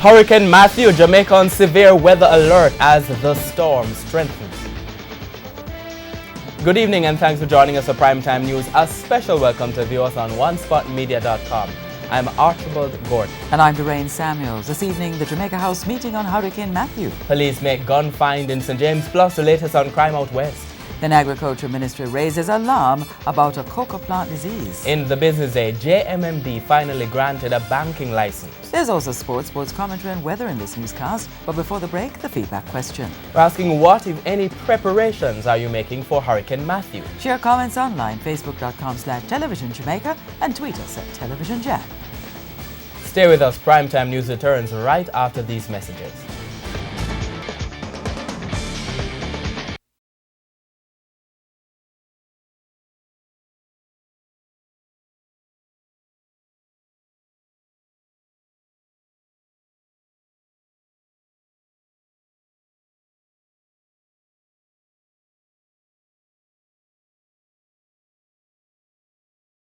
Hurricane Matthew, Jamaica on severe weather alert as the storm strengthens. Good evening and thanks for joining us for Primetime News. A special welcome to viewers on OneSpotMedia.com. I'm Archibald Gordon. And I'm Doreen Samuels. This evening, the Jamaica House meeting on Hurricane Matthew. Police make gun find in St. James, plus the latest on crime out west. Then Agriculture Ministry raises alarm about a cocoa plant disease. In the business day, JMMD finally granted a banking license. There's also sports commentary and weather in this newscast. But before the break, the feedback question. We're asking what, if any, preparations are you making for Hurricane Matthew? Share comments online, facebook.com/Television Jamaica, and tweet us at Television Jam. Stay with us. Primetime News returns right after these messages.